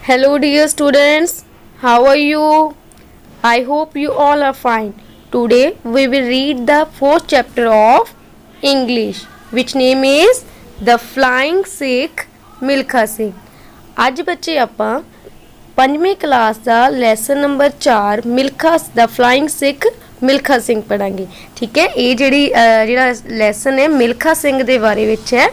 Hello, dear students. How are you? I hope you all are fine. Today we will read the fourth chapter of English, which name is The Flying Sikh Milkha Singh. ਅੱਜ ਬੱਚੇ ਆਪਾਂ ਪੰਜਵੀਂ class ਦਾ lesson number 4 Milkha ਦਾ flying ਸਿੱਖ ਮਿਲਖਾ ਸਿੰਘ ਪੜਾਂਗੇ। ਠੀਕ ਹੈ, ਇਹ ਜਿਹੜਾ lesson ਹੈ ਮਿਲਖਾ ਸਿੰਘ ਦੇ ਬਾਰੇ ਵਿੱਚ ਹੈ।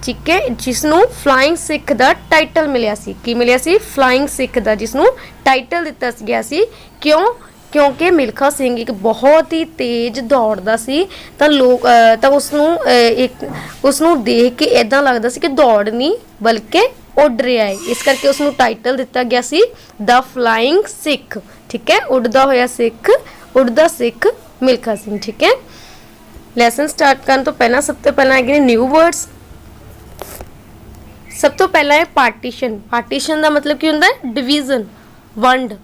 ठीक है, जिसनों फ्लाइंग सिख का टाइटल मिलिया सी की मिलिया सी फ्लाइंग सिख का जिसनों टाइटल दिता गया सी। क्यों? क्योंकि मिल्खा सिंह एक बहुत ही तेज दौड़दा सी तां लोग तां उसनों देख के इदां लगदा सी कि दौड़ नहीं बल्कि उड़ रहा है, इस करके उसनों टाइटल दिता गया सी द फ्लाइंग सिख। ठीक है, उड़दा होया सिख, उड़दा सिख मिल्खा सिंह। ठीक है, लैसन स्टार्ट करने तो पहला सब तो पहला है न्यू वर्ड्स। सब तो पहला है पार्टीशन। पार्टीशन का मतलब की होंदा है डिवीजन, वंड।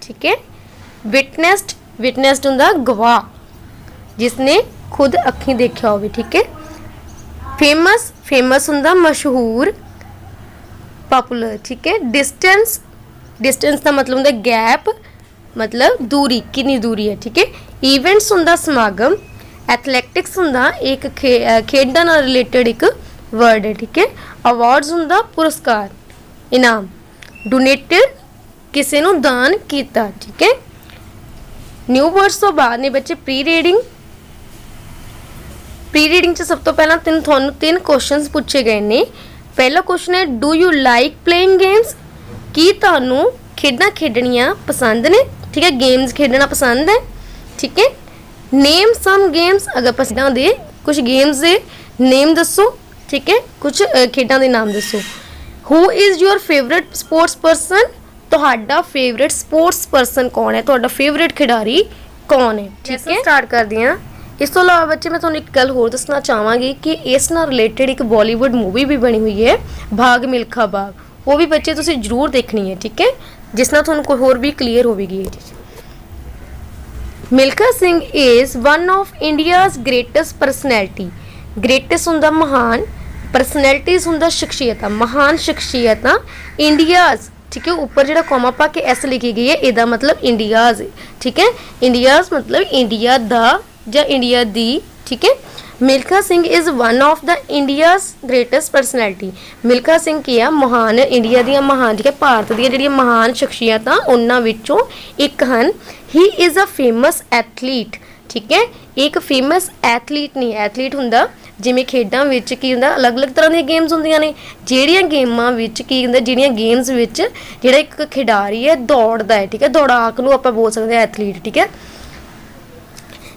ठीक है, विटनेस्ड, विटनेस्ड होंदा गवाह, जिसने खुद अखी देखा हो। ठीक है, फेमस, फेमस होंदा मशहूर, पॉपुलर। ठीक है, डिस्टेंस, डिस्टेंस का मतलब होंदा गैप, मतलब दूरी, कितनी दूरी है। ठीक है, इवेंट्स होंदा समागम। एथलैटिक्स होंदा एक खेडां नाल रिलेटेड एक वर्ड है। ठीक है, अवार्ड्स होंदा पुरस्कार, इनाम। डोनेटेड किसी नूं दान कीता। ठीक है, न्यू वर्ड्स तो बाद ने बच्चे प्री रीडिंग। प्री रीडिंग च सब तो पहला तीन क्वेश्चंस पूछे गए ने। पहला क्वेश्चन है do you like playing games, की तुहानूं खेडां खेडणियां पसंद ने। ठीक है, गेम्स खेडना पसंद है। ठीक है, नेम सम गेम्स, अगर पसंद दे कुछ गेम्स दे नेम दसो। ठीक है, कुछ खेडां दे नाम दसो। Who is your favourite sports person, तुहाडा फेवरेट स्पोर्ट्स परसन कौन है, तुहाडा फेवरेट खिडारी कौन है। ठीक है, स्टार्ट कर दियाँ। इस तो अलावा बच्चे मैं तुहानूं एक गल होर दसना चाहांगी कि इस नाल रिलेटेड एक बॉलीवुड मूवी भी बनी हुई है भाग मिल्खा भाग, वो भी बच्चे तुसीं जरूर देखनी है। ठीक है, जिस नाल तुहानूं कोई होर भी क्लीयर होवेगी ये चीज़। Milkha Singh is one of India's greatest personality. Greatest होंदा महान, परसनैलिटीज होंदा शख्सियत, महान शख्सियत इंडियाज़। ठीक है, ऊपर जो कॉमा पा के एस लिखी गई है इसका मतलब इंडियाज़। ठीक है, इंडियाज़ मतलब इंडिया दा या इंडिया दी। ठीक है, Milkha Singh is one of the India's greatest personality. Milkha Singh की है महान इंडिया दी महान, ठीक है, भारत दी जिहड़ियां महान शख्सियत उन्हां विचों एक हन। He is a famous athlete. ठीक है, एक फेमस एथलीट नहीं, एथलीट हुंदा जिमें खेडां विच की हुंदा अलग अलग तरह दी गेम्स हुंदियां ने, जिहड़ियां गेमां विच की हुंदा, जिहड़ियां गेम्स विच जिहड़ा एक खिडारी है दौड़दा है। ठीक है, दौड़ाक नूं आपां बोल सकदे एथलीट। ठीक है,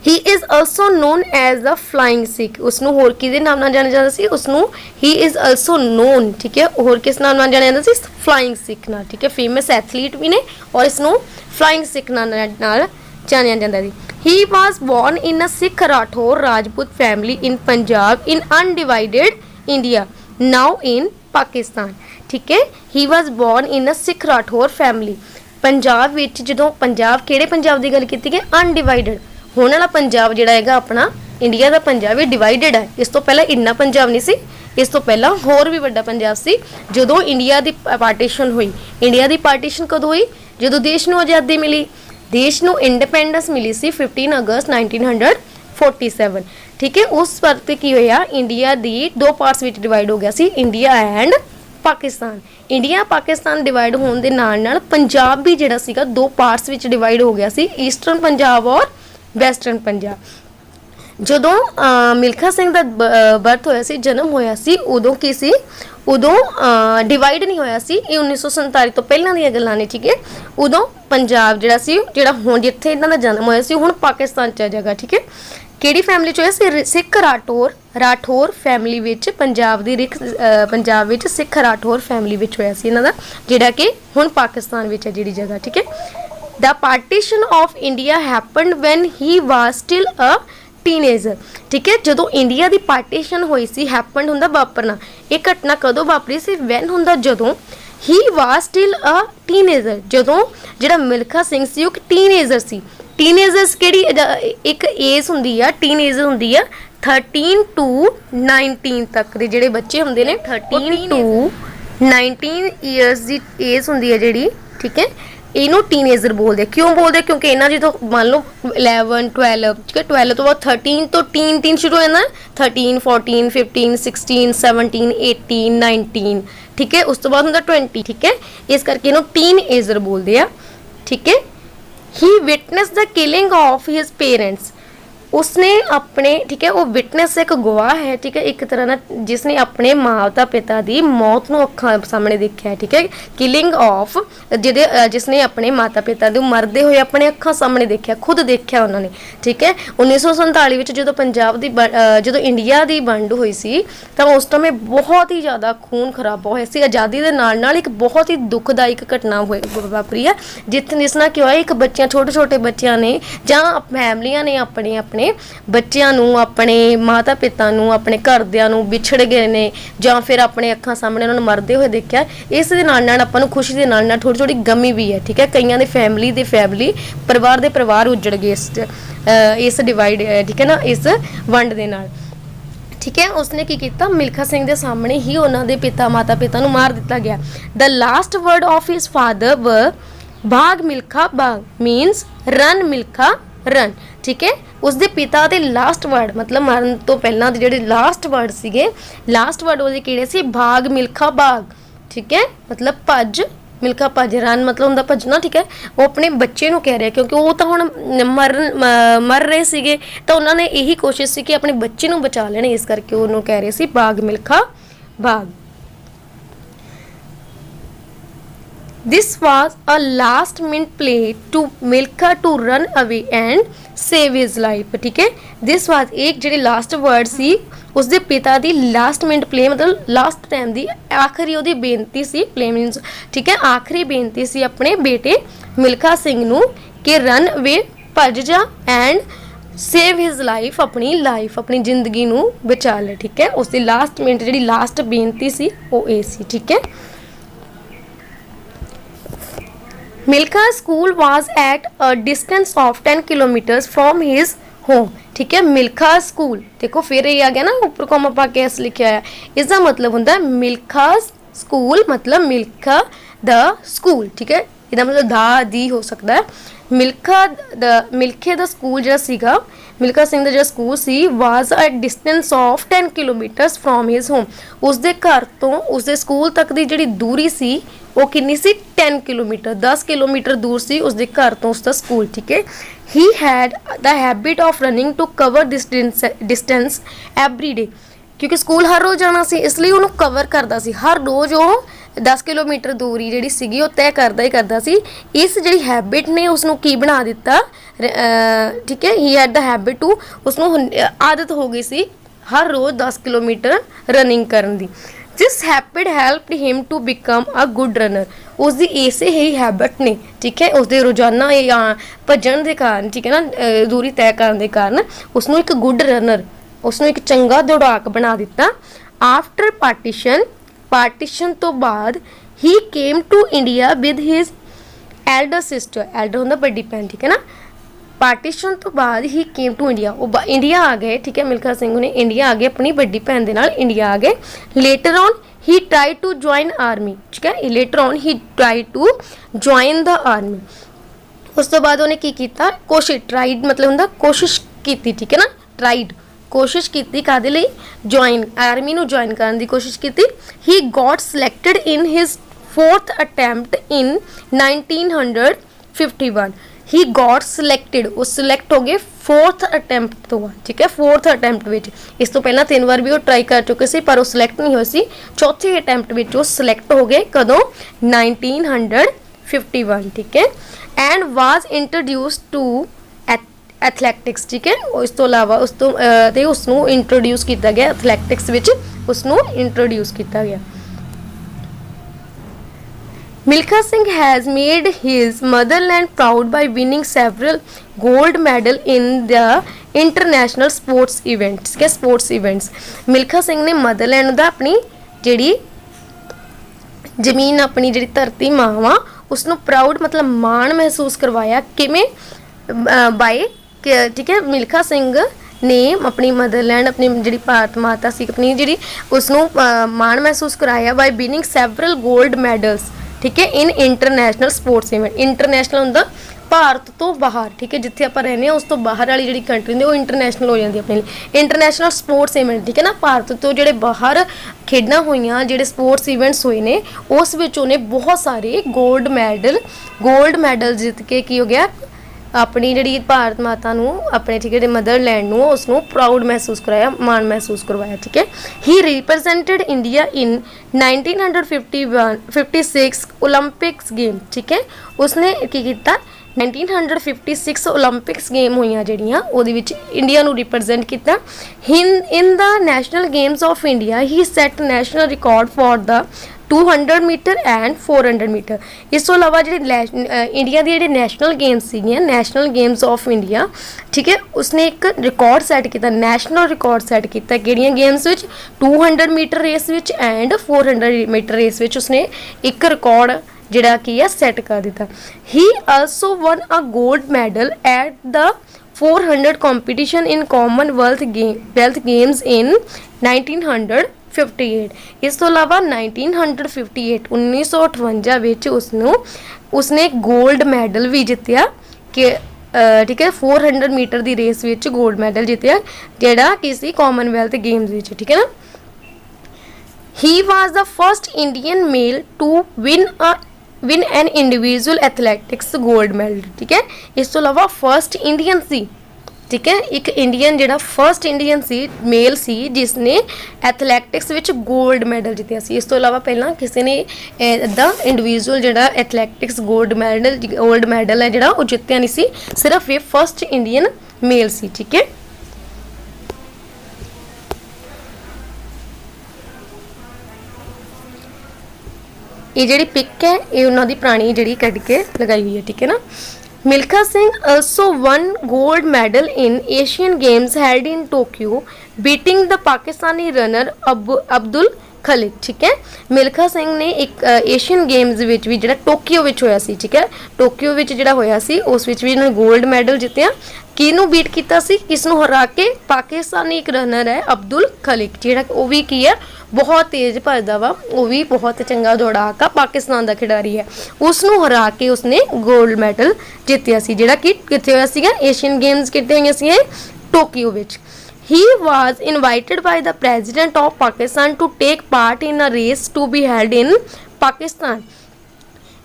he is also known as the flying Sikh. उसनूं होर किहदे नाम नाल जाणिया जांदा सी, उसनूं ही इज़ ऑल्सो नोन। ठीक है, होर किस नाम नाल जाणिया जांदा सी, फ्लाइंग सिख नाल। ठीक है, फेमस एथलीट भी ने और इसनूं फ्लाइंग सिख नाल जाणिया जांदा सी। He was born in a Sikh Rathore Rajput family in Punjab in undivided India, now in Pakistan. ठीक है, he was born in a Sikh Rathore family. Punjab विच जदों पंजाब किहड़े पंजाब की गल कीती गई, अनडिवाइडेड होने वाला पंजाब जिहड़ा हैगा अपना इंडिया का पंजाब ये डिवाइडेड है। इस तो पहला इन्ना पंजाब नहीं सी, इस तो पहला होर भी वड्डा पंजाब सी। जदों इंडिया की पार्टीशन हुई, इंडिया की पार्टीशन कदों हुई, जदों देश नूं आज़ादी मिली, देश नूं इंडिपेंडेंस मिली सी 15 अगस्त 1947। ठीक है, उस वक्त की होया इंडिया दी दो पार्ट्स विच डिवाइड हो गया सी, India and Pakistan. India Pakistan divide होने के नाल नाल पंजाब भी जिहड़ा सीगा दो पार्ट्स विच डिवाइड हो गया सी, ईस्टर्न पंजाब और वैसटर्न पंजाब। जदों मिल्खा सिंह दा बर्थ होया सी, जन्म होया सी, उदों की सी, उदों डिवाइड नहीं होया सी। 1947 तो पहलां दी गल्लां ने। ठीक है, उदों पंजाब जिहड़ा सी, जिहड़ा हुण जिथे इन्हां दा जन्म होया सी, हुण पाकिस्तान च जगह। ठीक है, किहड़ी फैमिली च होया सी, सिख राठौर, राठौर फैमिली विच पंजाब दी पंजाब विच सिख राठौर फैमिली विच होया सी इन्हां दा, जिहड़ा कि हुण पाकिस्तान विच है जिहड़ी जगह। ठीक है, the partition of India happened when he was still a teenager. ठीक है, जदों इंडिया की पार्टीशन हुई सी, हैपन हुंदा वापरना, ये घटना कदों वापरी सी, वैन हुंदा जदों he was still a teenager, जदों जिहड़ा मिल्खा सिंह सी एक टीनेजर सी। टीनेजर्स किहड़ी एक एज हुंदी आ, टीनेजर हुंदी आ 13 to 19 तक दे जिहड़े बच्चे हुंदे ने, 13 to 19 ਈਅਰਸ ਦੀ ਏਜ ਹੁੰਦੀ ਹੈ ਜਿਹੜੀ, ਠੀਕ ਹੈ, ਇਹਨੂੰ ਟੀਨੇਜਰ ਬੋਲਦੇ। ਕਿਉਂ ਬੋਲਦੇ? ਕਿਉਂਕਿ ਇਹਨਾਂ ਜਦੋਂ ਮੰਨ ਲਓ 11 12, ਠੀਕ ਹੈ, 12 ਤੋਂ ਬਾਅਦ 13 ਤੋਂ ਟੀਨ ਸ਼ੁਰੂ ਹੋ ਜਾਂਦਾ, 13 14 15 16 17 18 19, ਠੀਕ ਹੈ, ਉਸ ਤੋਂ ਬਾਅਦ ਹੁੰਦਾ 20, ਠੀਕ ਹੈ, ਇਸ ਕਰਕੇ ਇਹਨੂੰ ਟੀਨਏਜਰ ਬੋਲਦੇ ਆ, ਠੀਕ ਹੈ। He witness the killing of his parents, उसने अपने, ठीक है, वो विटनेस एक गवाह है, ठीक है, एक तरह ना जिसने अपने माता पिता की मौत नूं अखां सामने देखा है, ठीक है, किलिंग ऑफ जिसने अपने माता पिता को मरते हुए अपने अखां सामने देखा, खुद देखा उन्होंने, ठीक है। 1947 में जो पंजाब की जो इंडिया की वंड हुई सी तो उस टाइम बहुत ही ज़्यादा खून खराबा होया सी। आज़ादी के नाल एक बहुत ही दुखदायक घटना वापरी है, जिस नाल क्या होया, एक बच्चियां छोटे छोटे बच्चों ने जां फैमिलियां ने अपने अपने ਬੱਚਿਆਂ ਨੂੰ, ਆਪਣੇ ਮਾਤਾ ਪਿਤਾ ਨੂੰ, ਆਪਣੇ ਘਰਦਿਆਂ ਨੂੰ ਵਿਛੜ ਗਏ ਨੇ ਜਾਂ ਫਿਰ ਆਪਣੇ ਅੱਖਾਂ ਸਾਹਮਣੇ ਉਹਨਾਂ ਨੂੰ ਮਰਦੇ ਹੋਏ ਦੇਖਿਆ। ਇਸ ਦੇ ਨਾਲ ਨਾਲ ਆਪਾਂ ਨੂੰ ਖੁਸ਼ੀ ਦੇ ਨਾਲ ਨਾਲ ਥੋੜੀ ਥੋੜੀ ਗਮੀ ਵੀ ਹੈ, ਠੀਕ ਹੈ। ਕਈਆਂ ਦੇ ਫੈਮਿਲੀ ਪਰਿਵਾਰ ਦੇ ਪਰਿਵਾਰ ਉੱਜੜ ਗਏ ਇਸ ਡਿਵਾਈਡ, ਠੀਕ ਹੈ ਨਾ, ਇਸ ਵੰਡ ਦੇ ਨਾਲ, ਠੀਕ ਹੈ। ਉਸਨੇ ਕੀ ਕੀਤਾ, ਮਿਲਖਾ ਸਿੰਘ ਦੇ ਸਾਹਮਣੇ ਹੀ ਉਹਨਾਂ ਦੇ ਮਾਤਾ ਪਿਤਾ ਨੂੰ ਮਾਰ ਦਿੱਤਾ ਗਿਆ। The last word of his father were Bhaag Milkha भाग, मीनस रन मिल्खा रन, ठीक है। उसके पिता के लास्ट वर्ड मतलब मरण तो पहला जो लास्ट वर्ड सीगे, लास्ट वर्ड वो किहड़े सी, भाग मिल्खा भाग, ठीक है, मतलब भज मिल्खा भज, रन मतलब होंदा भजना, ठीक है। वो अपने बच्चे नूं कह रहा क्योंकि वो तो हुण मर रहे सीगे, तो उन्होंने यही कोशिश सी कि अपने बच्चे नूं बचा लेण, इस करके उन्होंने कह रहे सी भाग मिल्खा भाग। This was a last minute play to Milkha to run away and save his life, ठीक है। This was एक ਜਿਹੜੇ लास्ट word सी उसके पिता दी लास्ट मिनट प्ले मतलब लास्ट टाइम दी आखिरी ਉਹਦੀ ਬੇਨਤੀ ਸੀ, प्ले मीनस, ठीक है, आखिरी बेनती सी अपने बेटे मिल्खा सिंह ਨੂੰ कि रन अवे भज जा एंड सेव हिज लाइफ, अपनी लाइफ अपनी जिंदगी ਨੂੰ बचा ले, ठीक है। उसकी लास्ट मिनट ਜਿਹੜੀ लास्ट बेनती सी वो ਇਹ ਸੀ, ठीक है। Milkha school was at a distance of 10 kilometers from his home, ठीक है। मिल्खा स्कूल देखो फिर ये आ गया ना, ऊपर कॉमा पा के ऐसे लिखा है, इसका मतलब होता है मिल्खा स्कूल मतलब मिल्खा द स्कूल, ठीक है, इसका मतलब दा दी हो सकता है। मिल्खे द स्कूल जो सीगा, मिल्खा सिंह का जो school she was a distance of 10 kilometres from his home, उसके घर तो उसके स्कूल तक की जी दूरी सी वो कितनी सी, 10 किलोमीटर, 10 किलोमीटर दूर सी उसके घर तो उसका स्कूल, ठीक है। He had the habit of running to cover this distance every day, क्योंकि स्कूल हर रोज़ जाना सी इसलिए उन्होंने कवर करता सी, हर रोज़ वो 10 किलोमीटर दूरी जी सीगी तय करता ही करता सी। इस जी हैबिट ने उसनों की बना दिता, ठीक है, he had the habit to, उसनों आदत हो गई सी हर रोज़ 10 किलोमीटर रनिंग करन दी। जिस habit helped him to become a good runner, उसकी इसे ही हैबिट ने, ठीक है, उसके रोजाना या भजन के कारण, ठीक है ना, दूरी तय करने के कारण उसनों एक गुड रनर, उसनों एक चंगा दौड़ाक बना दिता। आफ्टर पार्टीशन तो बाद he came to India with his elder sister, elder होंदा बड़ी भैन, ठीक है ना। पार्टीशन तो बाद ही केम टू इंडिया, वो इंडिया आ गए, ठीक है, मिल्खा सिंह ने इंडिया आ गए अपनी बड़ी भैन के नाल इंडिया आ गए। Later on he try to join army, ठीक है, later on he try to join the army. उस तो बाद उन्हें की कीता, कोशिश, ट्राइड मतलब होंदा कोशिश की, ठीक है ना, ट्राइड कोशिश की कादे लई, ज्वाइन आर्मी नूं ज्वाइन करने की कोशिश की। He got selected in his 4th attempt in 1951, he got selected, वो सिलेक्ट हो गए 4th अटैम्प्ट तो, ठीक है, 4th अटैम्प्ट में। इस तो पहला 3 बार भी वो ट्राई कर चुके सी पर वो सिलेक्ट नहीं हुए सी, 4th अटैम्प्ट में वो सिलेक्ट हो गए कदों 1951, ठीक है। And was introduce to athletics, ठीक है, इस तो अलावा उस तो उसनों इंट्रोड्यूस किया गया एथलैटिक्स विच उसनों इंट्रोड्यूस किया गया। Milkha Singh has made his motherland proud by winning several gold medal in the international sports events, के sports events। मिल्खा सिंह ने मदरलैंड दा अपनी जिहड़ी जमीन अपनी जिहड़ी धरती मां वा उसनों प्राउड मतलब माण महसूस करवाया किवें बाय, ठीक है, मिल्खा सिंह ने अपनी मदरलैंड अपनी जी भारत माता सी अपनी जी उसनों माण महसूस कराया bye winning several gold medals, ठीक है, in international sports event. International होंदा भारत तो बाहर, ठीक है, जिथे आप रहने उस तो बाहर वाली जी कंट्री होंदी वो इंटरनेशनल हो जाती है अपने लिए। इंटरनेशनल स्पोर्ट्स इवेंट, ठीक है ना, भारत तो जोड़े बाहर खेडा हुई जोड़े स्पोर्ट्स इवेंट्स हुए ने उस विच उन्हें बहुत सारे गोल्ड मैडल जित के की हो गया अपनी जी भारत माता अपने, ठीक है, मदरलैंड उसनों प्राउड महसूस कराया, मान महसूस करवाया, ठीक है। He represented India in 1956 Olympics game, ठीक है, उसने की किया 1956 ओलंपिक्स गेम हुई जड़ियाँ इंडिया नू रिप्रजेंट किया। In the national games of India he set national record for the 200 meter and 400 meter. इस तो अलावा जी इंडिया की national games national games of India, ठीक है, उसने एक रिकॉर्ड सैट किया, नैशनल रिकॉर्ड सैट किया किहड़ियां गेम्स विच 200 मीटर रेस विच एंड 400 मीटर रेस विच उसने एक रिकॉर्ड जिहड़ा की है सैट कर दिता। He also won a gold medal at the 400 competition in Commonwealth games in 1958। इस तो अलावा 1958 उसने गोल्ड मैडल भी जितया कि ठीक है 400 मीटर की रेस विच गोल्ड मैडल जितया जिहड़ा किसी कॉमनवेल्थ गेम्स विच, ठीक है ना। He was the first Indian male to win an individual athletics gold medal, ठीक है। इस तो अलावा फर्स्ट इंडियन सी, ठीक है, एक इंडियन जिहड़ा फर्स्ट इंडियन सी मेल सी जिसने एथलैटिक्स विच गोल्ड मैडल जितया सी। इस तो अलावा पहला किसी ने इदा इंडिविजुअल जिहड़ा एथलैटिक्स गोल्ड मैडल है जिहड़ा वो जितया नहीं सी, सिर्फ ये फर्स्ट इंडियन मेल सी, ठीक है। ये जी पिक है ये उन्होंने पुरानी जी कट के लगाई हुई है, ठीक है ना। Milkha Singh also won gold medal in Asian Games held in Tokyo, beating the Pakistani runner Abdul Khaliq, ठीक है। मिल्खा सिंह ने एक एशियन गेम्स विच भी जिहड़ा टोक्यो विच होया सी, ठीक है, टोक्यो विच जिहड़ा होया सी उस विच भी इन्होंने गोल्ड मैडल जितया। किनू बीट किया सी, किसनू हरा के, पाकिस्तानी एक रनर है अब्दुल खलीक जिहड़ा वो भी की है बहुत तेज़ भजदा वा, वो भी बहुत चंगा दौड़ाका पाकिस्तान का खिडारी है, उसनू हरा के उसने गोल्ड मैडल जितया सी जिहड़ा कि कित्थे होया सीगा एशियन गेम्स कित्थे होईयां सी टोक्यो विच। He was invited by the President of Pakistan to take part in a race to be held in Pakistan।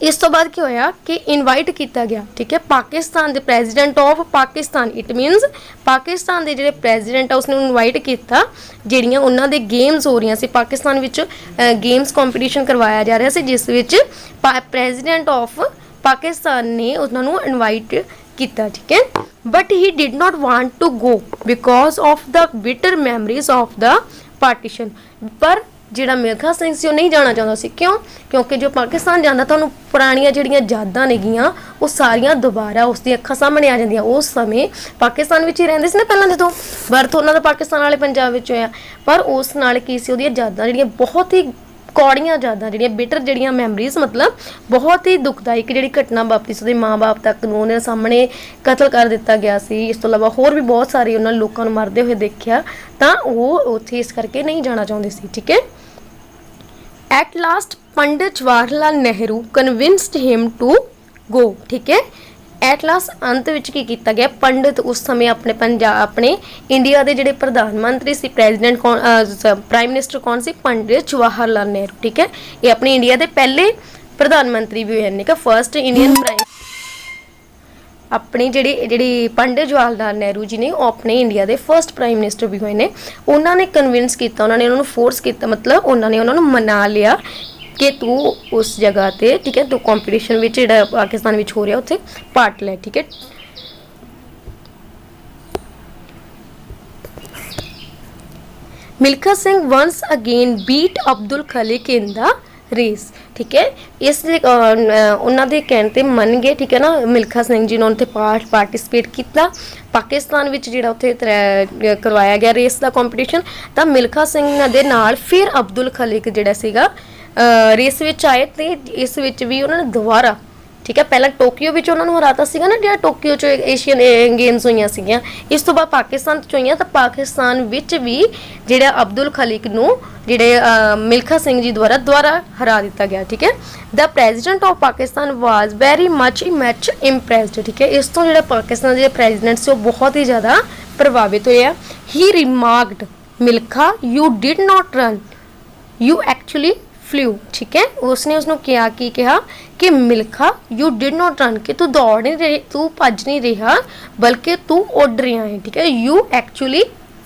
इस तो बाद क्या होया कि इनवाइट किया गया, ठीक है, पाकिस्तान के president of Pakistan, it मीनस Pakistan के जो प्रेजिडेंट है उसने इनवाइट किया जिहड़ियां उन्हां दे गेम्स हो रही सी पाकिस्तान विच गेम्स कॉम्पीटिशन करवाया जा रहा सी जिस विच प्रेजिडेंट ऑफ पाकिस्तान ने उन्होंने इनवाइट किया, ठीक है। But he did not want to go because of the bitter memories of the partition. पर जिहड़ा मिल्खा सिंह सी नहीं जाना चाहता सी, क्यों? क्योंकि जो पाकिस्तान जाता तो उन्होंने पुरानियां जिहड़ियां यादां नेगियां वो सारियां दोबारा उसकी अखां सामने आ जांदियां। उस समय पाकिस्तान विच ही रहिंदे सी ना पहलां जदों बर्थ उन्हां दा पाकिस्तान वाले पंजाब विच होया, पर उस नाल की सी उहदियां यादां जिहड़ियां बहुत ही कौड़ियां यादां जिहड़ियां बिटर जिहड़ियां मैमरीज, मतलब बहुत ही दुखदायक जिहड़ी घटना वापरी उसदे माँ बाप तक उन्होंने सामने कतल कर दिता गया सी। इस तो अलावा होर भी बहुत सारे उन्होंने लोगों मरदे हुए देखा तो वो उत्थे इस करके नहीं जाना चाहते सी, ठीक है। At last Pandit Jawaharlal Nehru convinced him to go, ठीक है। एट लास्ट अंत विच की किया गया, पंडित उस समय अपने इंडिया के जिहड़े प्रधानमंत्री सी प्रेजिडेंट कौन प्राइम मिनिस्टर कौन सी, पंडित जवाहरलाल नेहरू, ठीक है। ये अपने इंडिया के पहले प्रधानमंत्री भी हुए हैं, फर्स्ट इंडियन प्राइम अपनी जी पंडित जवाहरलाल नेहरू जी ने अपने इंडिया के फर्स्ट प्राइम मिनिस्टर भी हुए हैं। उन्होंने कन्विंस किया, उन्होंने उन्होंने फोर्स किया, मतलब उन्होंने उन्होंने मना लिया कि तू उस जगह पे, ठीक है, तू कॉम्पीटिशन विच जिहड़ा पाकिस्तान विच हो रहा उत्थे पार्ट ले, ठीक है। Milkha Singh once again beat Abdul Khaliq in the race, ठीक है। इसलिए उन्होंने कहने ते मन गए, ठीक है ना। मिल्खा सिंह जी ने उत्थे पार्टिसिपेट किया पाकिस्तान विच जिहड़ा उत्थे करवाया गया रेस का कॉम्पीटिशन, तो मिल्खा सिंह दे नाल फिर अब्दुल खलीक जिहड़ा सीगा रेस विच आए, तो इस विच भी उन्होंने दोबारा ठीक है। पहला टोक्यो विच उन्होंने हराता सीगा ना, जो टोक्यो चो एशियन गेम्स हुई सीगियां। इस तो बाद पाकिस्तान चो हुई, तो पाकिस्तान विच भी जिहड़ा अब्दुल खलीक नूं जिहड़े मिल्खा सिंह जी द्वारा हरा दिता गया। ठीक है। The president of Pakistan was very much impressed. ठीक है। इस तो जिहड़ा पाकिस्तान के प्रेजिडेंट से बहुत ही ज़्यादा प्रभावित होया। He remarked Milkha you did not run you actually flew. ठीक है। उसने उसनों क्या की कहा कि Milkha you did not run, कि तू दौड़ नहीं रही, तू भज नहीं रहा, बल्कि तू उड़ रहा है। ठीक है। यू एक्चुअली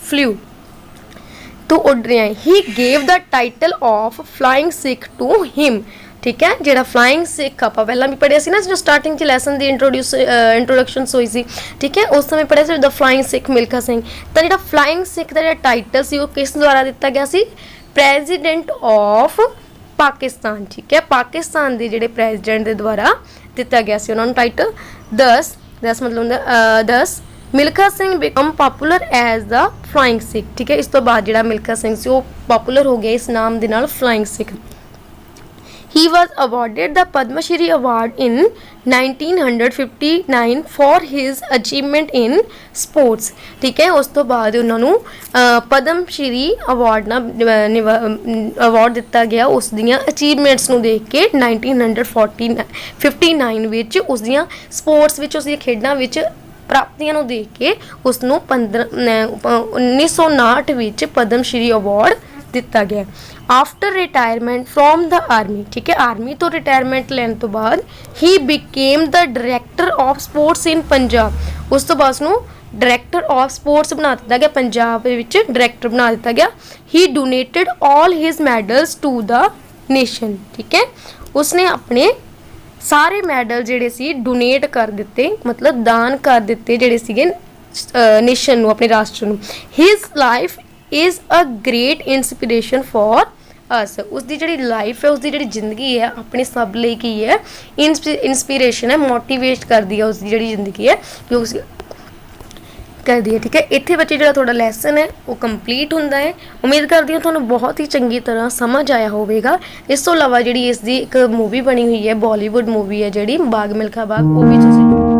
फ्लू, तू उड़ रहा है। He gave the title of flying Sikh to him. ठीक है। जिहड़ा फ्लाइंग सिख आप पहला भी पढ़िया सी ना, जो स्टार्टिंग च लैसन की इंट्रोडक्शन हुई सी। ठीक है। उस समय पढ़िया see the flying Sikh Milkha Singh. तो जिहड़ा फ्लाइंग सिख का टाइटल सी, वो किस द्वारा दिता गया सी? President of Pakistan. ठीक है। पाकिस्तान के जिहड़े प्रेजिडेंट के द्वारा दिता गया सी उन्होंने टाइटल। दस मतलब 10 Milkha Singh become popular as the flying Sikh. ठीक है। इस तो बाद जिहड़ा मिल्खा सिंह सी वो पॉपुलर हो गया इस नाम दे नाल flying Sikh. He was awarded the Padma Shri Award in 1959 for his achievement in sports। ठीक है। उस तो बाद उन्होंने पद्म श्री अवार्ड ना अवार्ड दिता गया उस दियां अचीवमेंट्स नूं देख के 1959 विच उस दियां स्पोर्ट्स विच उस दियां खेडां विच प्राप्तियां नूं देख के उसनूं 1959 विच पद्म श्री अवार्ड दिता गया। After retirement from the army. ठीक है। आर्मी तो रिटायरमेंट लैन तो बाद he became the director of sports in Punjab. उस तो बाद उसनूं डायरैक्टर ऑफ स्पोर्ट्स बना दिता गया, पंजाब विच डायरैक्टर बना दिता गया। He donated all his medals to the nation. ठीक है। उसने अपने सारे मैडल जिहड़े सी डोनेट कर दिते, मतलब दान कर दिते जिहड़े सीगे नेशन नूं, अपने राष्ट्र नूं। His life is a great inspiration for us. उसकी जी लाइफ है, उसकी जी जिंदगी है अपने सब लिए की है इंस्पीरेशन है, मोटिवेट करती है उसकी जी जिंदगी है कि उस करती है। ठीक है। इत्थे बच्चे जो थोड़ा लैसन है वो कंप्लीट होंदा है। उम्मीद करती हूँ तुहानूं बहुत ही चंगी तरह समझ आया होगा। इस तो इलावा जी इसकी एक मूवी बनी हुई है, बॉलीवुड मूवी है जी बाग मिल्खा बाग, वो भी तुसीं